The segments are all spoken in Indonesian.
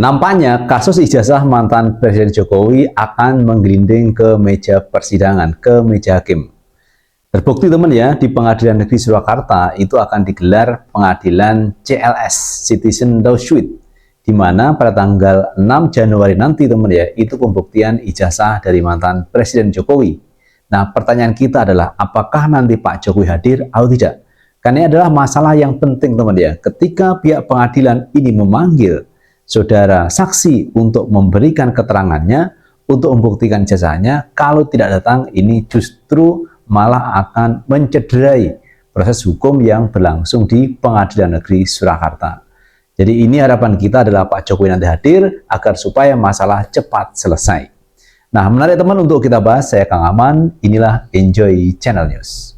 Nampaknya kasus ijazah mantan Presiden Jokowi akan menggelinding ke meja persidangan, ke meja hakim. Terbukti teman ya, di Pengadilan Negeri Surakarta itu akan digelar pengadilan CLS, Citizen Lawsuit, di mana pada tanggal 6 Januari nanti teman ya, itu pembuktian ijazah dari mantan Presiden Jokowi. Nah, pertanyaan kita adalah apakah nanti Pak Jokowi hadir atau tidak? Karena ini adalah masalah yang penting teman ya, ketika pihak pengadilan ini memanggil saudara saksi untuk memberikan keterangannya, untuk membuktikan ijazahnya, kalau tidak datang ini justru malah akan mencederai proses hukum yang berlangsung di Pengadilan Negeri Surakarta. Jadi ini harapan kita adalah Pak Jokowi nanti hadir agar supaya masalah cepat selesai. Nah, menarik teman untuk kita bahas, saya Kang Aman, inilah Enjoy Channel News.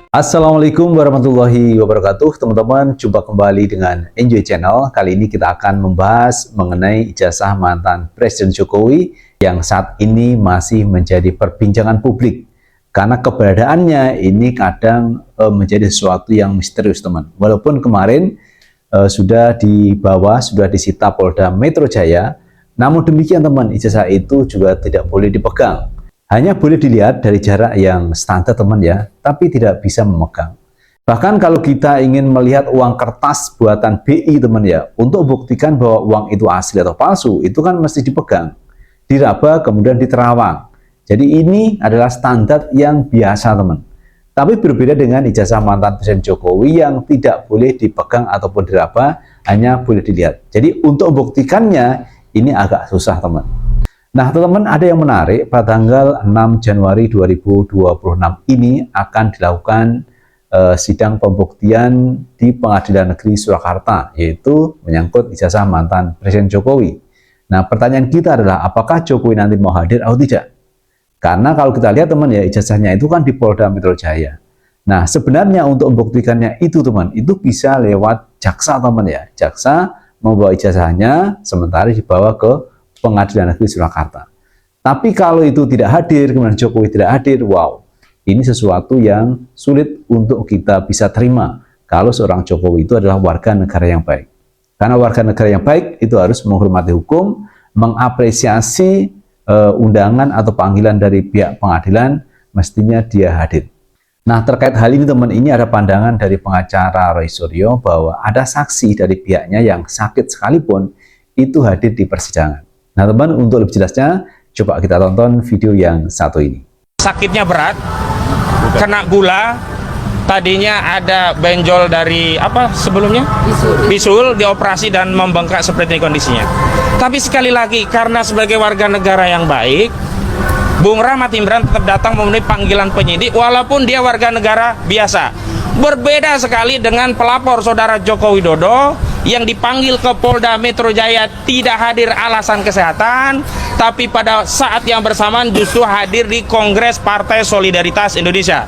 Assalamualaikum warahmatullahi wabarakatuh, teman-teman. Jumpa kembali dengan Enjoy Channel. Kali ini kita akan membahas mengenai ijazah mantan Presiden Jokowi yang saat ini masih menjadi perbincangan publik. Karena keberadaannya ini kadang menjadi sesuatu yang misterius, teman. Walaupun kemarin sudah dibawa, sudah disita Polda Metro Jaya, namun demikian teman, ijazah itu juga tidak boleh dipegang. Hanya boleh dilihat dari jarak yang standar teman ya, tapi tidak bisa memegang. Bahkan kalau kita ingin melihat uang kertas buatan BI teman ya, untuk membuktikan bahwa uang itu asli atau palsu, itu kan mesti dipegang, diraba kemudian diterawang. Jadi ini adalah standar yang biasa teman. Tapi berbeda dengan ijazah mantan Presiden Jokowi yang tidak boleh dipegang ataupun diraba, hanya boleh dilihat. Jadi untuk membuktikannya ini agak susah teman. Nah teman-teman, ada yang menarik, pada tanggal 6 Januari 2026 ini akan dilakukan sidang pembuktian di Pengadilan Negeri Surakarta, yaitu menyangkut ijazah mantan Presiden Jokowi. Nah pertanyaan kita adalah apakah Jokowi nanti mau hadir atau tidak? Karena kalau kita lihat teman ya, ijazahnya itu kan di Polda Metro Jaya. Nah sebenarnya untuk membuktikannya itu teman, itu bisa lewat jaksa teman ya. Jaksa membawa ijazahnya sementara dibawa ke Pengadilan Negeri Surakarta. Tapi kalau itu tidak hadir, kemudian Jokowi tidak hadir, wow, ini sesuatu yang sulit untuk kita bisa terima kalau seorang Jokowi itu adalah warga negara yang baik. Karena warga negara yang baik itu harus menghormati hukum, mengapresiasi undangan atau panggilan dari pihak pengadilan, mestinya dia hadir. Nah terkait hal ini teman, ini ada pandangan dari pengacara Roy Suryo bahwa ada saksi dari pihaknya yang sakit sekalipun itu hadir di persidangan. Nah teman, untuk lebih jelasnya, coba kita tonton video yang satu ini. Sakitnya berat, kena gula, tadinya ada benjol dari apa sebelumnya? Bisul, dioperasi dan membengkak seperti ini kondisinya. Tapi sekali lagi, karena sebagai warga negara yang baik, Bung Rahmat Imran tetap datang memenuhi panggilan penyidik walaupun dia warga negara biasa. Berbeda sekali dengan pelapor saudara Joko Widodo yang dipanggil ke Polda Metro Jaya tidak hadir alasan kesehatan, tapi pada saat yang bersamaan justru hadir di Kongres Partai Solidaritas Indonesia.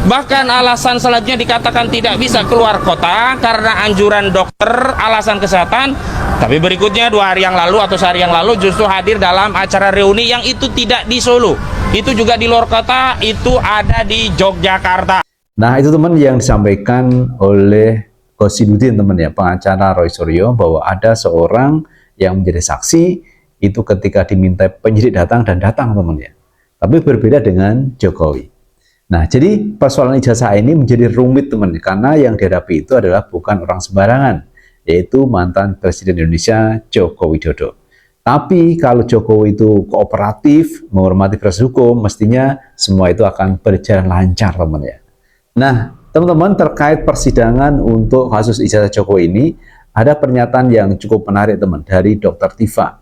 Bahkan alasan selanjutnya dikatakan tidak bisa keluar kota karena anjuran dokter alasan kesehatan, tapi berikutnya 2 hari yang lalu atau sehari yang lalu justru hadir dalam acara reuni yang itu tidak di Solo, itu juga di luar kota, itu ada di Yogyakarta. Nah itu teman yang disampaikan oleh Kosidudin teman ya, pengacara Roy Suryo, bahwa ada seorang yang menjadi saksi itu ketika diminta penyidik datang dan datang teman ya. Tapi berbeda dengan Jokowi. Nah jadi persoalan ijazah ini menjadi rumit teman, karena yang dihadapi itu adalah bukan orang sembarangan, yaitu mantan Presiden Indonesia Joko Widodo. Tapi kalau Jokowi itu kooperatif, menghormati proses hukum, mestinya semua itu akan berjalan lancar teman ya. Nah teman-teman, terkait persidangan untuk kasus ijazah Jokowi ini, ada pernyataan yang cukup menarik teman dari Dr. Tifa,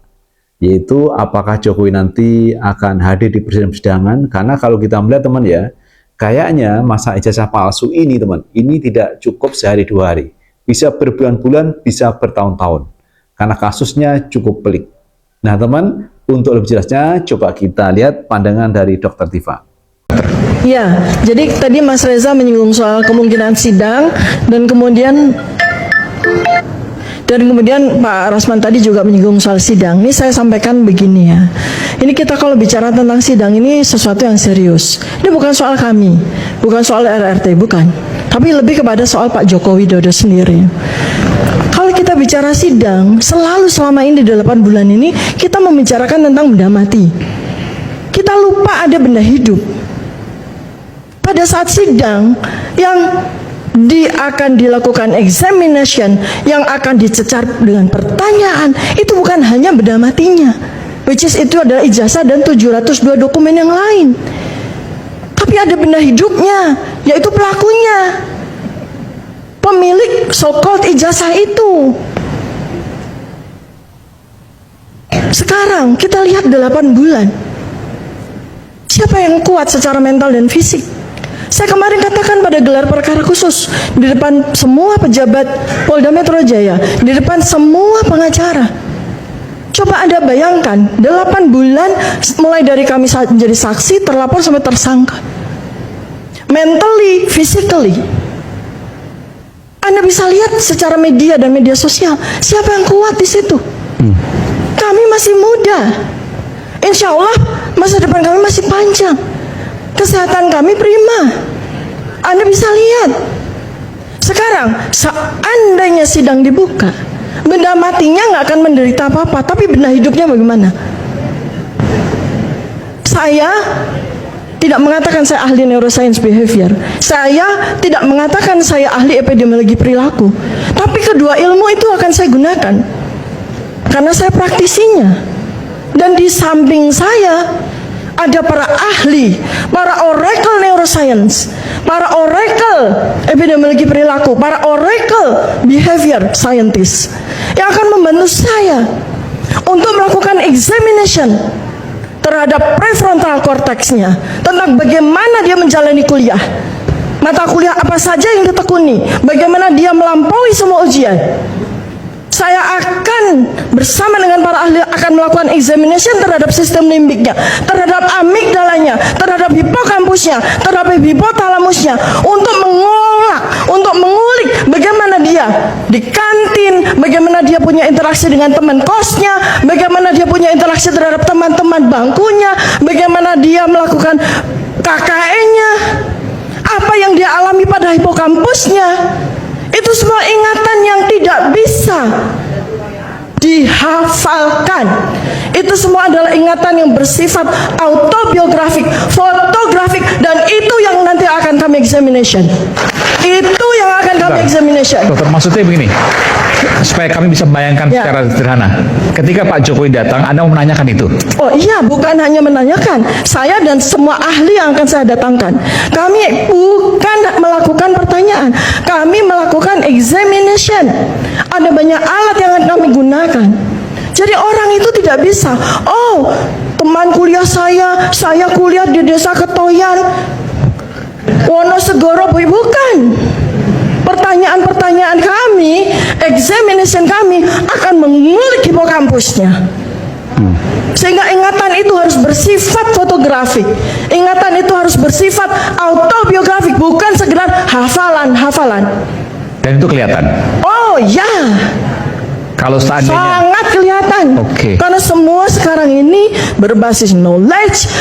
yaitu apakah Jokowi nanti akan hadir di persidangan. Karena kalau kita melihat teman ya, kayaknya masa ijazah palsu ini teman, ini tidak cukup sehari 2 hari, bisa berbulan-bulan, bisa bertahun-tahun, karena kasusnya cukup pelik. Nah teman, untuk lebih jelasnya coba kita lihat pandangan dari Dr. Tifa. Ya, jadi tadi Mas Reza menyinggung soal kemungkinan sidang dan kemudian Dan kemudian Pak Rasman tadi juga menyinggung soal sidang. Ini saya sampaikan begini ya. Ini kita kalau bicara tentang sidang ini sesuatu yang serius. Ini bukan soal kami, bukan soal RRT, bukan. Tapi lebih kepada soal Pak Joko Widodo sendiri. Kalau kita bicara sidang, selalu selama ini 8 bulan ini kita membicarakan tentang benda mati. Kita lupa ada benda hidup. Pada saat sidang yang akan dilakukan examination, yang akan dicecar dengan pertanyaan, itu bukan hanya benda matinya, which is itu adalah ijazah dan 702 dokumen yang lain. Tapi ada benda hidupnya, yaitu pelakunya, pemilik so-called ijazah itu. Sekarang kita lihat 8 bulan. Siapa yang kuat secara mental dan fisik? Saya kemarin katakan pada gelar perkara khusus di depan semua pejabat Polda Metro Jaya, di depan semua pengacara. Coba Anda bayangkan 8 bulan mulai dari kami menjadi saksi, terlapor sampai tersangka. Mentally, physically. Anda bisa lihat secara media dan media sosial, siapa yang kuat di situ? Kami masih muda. Insya Allah masa depan kami masih panjang. Kesehatan kami prima. Anda bisa lihat. Sekarang, seandainya sidang dibuka, benda matinya nggak akan menderita apa-apa, tapi benda hidupnya bagaimana? Saya tidak mengatakan saya ahli neuroscience behavior. Saya tidak mengatakan saya ahli epidemiologi perilaku. Tapi kedua ilmu itu akan saya gunakan. Karena saya praktisinya. Dan di samping saya ada para ahli, para oracle neuroscience, para oracle epidemiologi perilaku, para oracle behavior scientist yang akan membantu saya untuk melakukan examination terhadap prefrontal cortex-nya tentang bagaimana dia menjalani kuliah, mata kuliah apa saja yang ditekuni, bagaimana dia melampaui semua ujian. Saya akan bersama dengan para ahli akan melakukan examination terhadap sistem limbiknya, terhadap amigdalanya, terhadap hipokampusnya, terhadap hipotalamusnya, untuk mengolah, untuk mengulik bagaimana dia di kantin, bagaimana dia punya interaksi dengan teman kosnya, bagaimana dia punya interaksi terhadap teman-teman bangkunya, bagaimana dia melakukan KKN-nya, apa yang dia alami pada hipokampusnya. Itu semua ingatan yang tidak bisa dihafalkan. Itu semua adalah ingatan yang bersifat autobiografik, fotografik, dan itu yang nanti akan kami examination. Itu yang akan kami examination. Dokter, maksudnya begini, supaya kami bisa membayangkan secara sederhana. Ketika Pak Jokowi datang, Anda mau menanyakan itu? Oh iya, bukan hanya menanyakan. Saya dan semua ahli yang akan saya datangkan. Kami bukan melakukan pertanyaan. Kami melakukan examination. Ada banyak alat yang akan kami gunakan. Jadi orang itu tidak bisa, oh teman kuliah saya kuliah di desa Ketoyan, Wonosegoro, bukan. Pertanyaan-pertanyaan kami, examination kami akan mengulik hipokampusnya. Sehingga ingatan itu harus bersifat fotografik. Ingatan itu harus bersifat autobiografik, bukan sekedar hafalan-hafalan. Dan itu kelihatan? Oh ya. Kalau seandainya sangat kelihatan. Oke. Karena semua sekarang ini berbasis knowledge,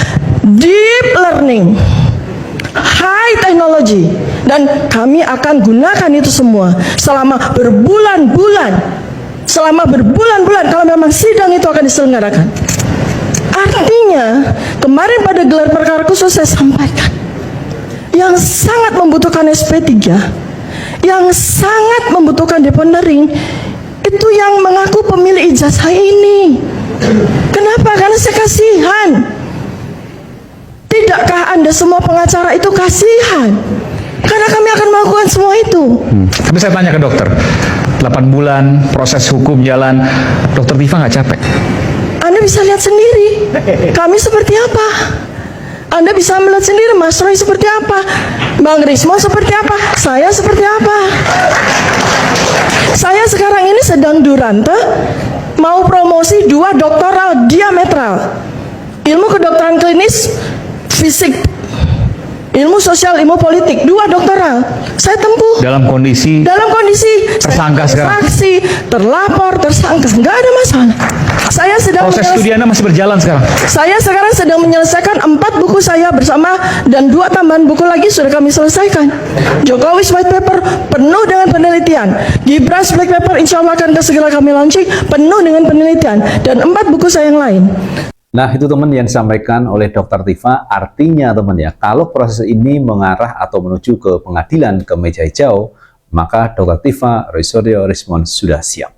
deep learning, high technology, dan kami akan gunakan itu semua selama berbulan-bulan. Selama berbulan-bulan kalau memang sidang itu akan diselenggarakan. Artinya, kemarin pada gelar perkara khusus saya sampaikan, yang sangat membutuhkan SP3, yang sangat membutuhkan deponering, itu yang mengaku pemilik ijazah ini. Kenapa? Karena saya kasihan. Tidakkah Anda semua pengacara itu kasihan? Karena kami akan melakukan semua itu. Tapi saya tanya ke dokter, 8 bulan proses hukum jalan, dokter Tifa nggak capek? Anda bisa lihat sendiri kami seperti apa. Anda bisa melihat sendiri Mas Roy seperti apa, Bang Rismo seperti apa, saya seperti apa. Saya sekarang ini sedang durante mau promosi 2 doktoral diametral, ilmu kedokteran klinis fisik ilmu sosial, ilmu politik, 2 doktoral. Saya tempuh Dalam kondisi tersangka sekarang. saksi, terlapor, tersangka, nggak ada masalah. Saya sedang Proses studi Anda masih berjalan sekarang. Saya sekarang sedang menyelesaikan 4 buku saya bersama, dan 2 tambahan buku lagi sudah kami selesaikan. Jokowi's White Paper penuh dengan penelitian. Gibran's Black Paper insya Allah akan segera kami launching, penuh dengan penelitian, dan 4 buku saya yang lain. Nah, itu teman yang disampaikan oleh Dr. Tifa. Artinya teman ya, kalau proses ini mengarah atau menuju ke pengadilan ke meja hijau, maka Dr. Tifa Roysuryo Rismond sudah siap.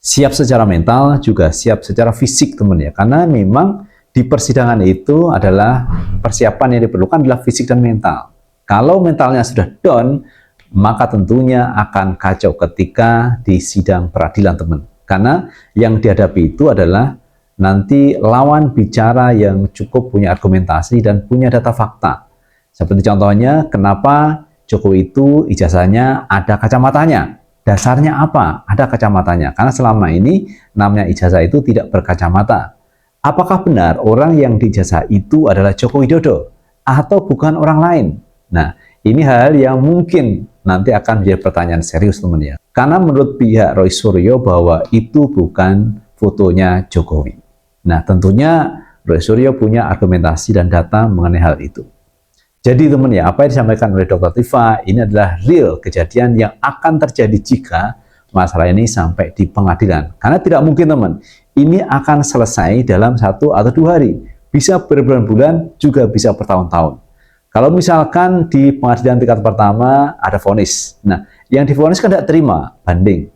Siap secara mental, juga siap secara fisik teman ya. Karena memang di persidangan itu adalah persiapan yang diperlukan adalah fisik dan mental. Kalau mentalnya sudah down, maka tentunya akan kacau ketika di sidang peradilan teman. Karena yang dihadapi itu adalah nanti lawan bicara yang cukup punya argumentasi dan punya data fakta. Seperti contohnya, kenapa Jokowi itu ijazahnya ada kacamatanya? Dasarnya apa? Ada kacamatanya. Karena selama ini namanya ijazah itu tidak berkacamata. Apakah benar orang yang diijazah itu adalah Joko Widodo atau bukan orang lain? Nah, ini hal yang mungkin nanti akan menjadi pertanyaan serius teman ya. Karena menurut pihak Roysuryo bahwa itu bukan fotonya Jokowi. Nah, tentunya Roysuryo punya argumentasi dan data mengenai hal itu. Jadi teman ya, apa yang disampaikan oleh Dr. Tifa ini adalah real kejadian yang akan terjadi jika masalah ini sampai di pengadilan. Karena tidak mungkin teman, ini akan selesai dalam 1 atau 2 hari. Bisa berbulan-bulan, juga bisa bertahun-tahun. Kalau misalkan di pengadilan tingkat pertama ada vonis, nah yang divonis kan tidak terima, banding.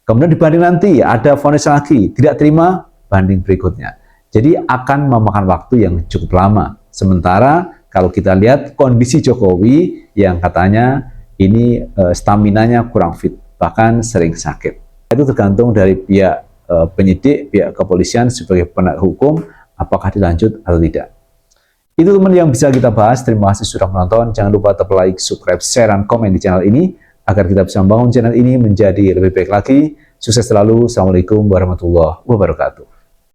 Kemudian dibanding nanti ada vonis lagi, tidak terima, banding berikutnya. Jadi akan memakan waktu yang cukup lama. Sementara kalau kita lihat kondisi Jokowi yang katanya ini staminanya kurang fit, bahkan sering sakit. Itu tergantung dari pihak penyidik, pihak kepolisian sebagai penegak hukum, apakah dilanjut atau tidak. Itu teman yang bisa kita bahas. Terima kasih sudah menonton. Jangan lupa tetap like, subscribe, share, dan komen di channel ini agar kita bisa membangun channel ini menjadi lebih baik lagi. Sukses selalu. Assalamualaikum warahmatullahi wabarakatuh.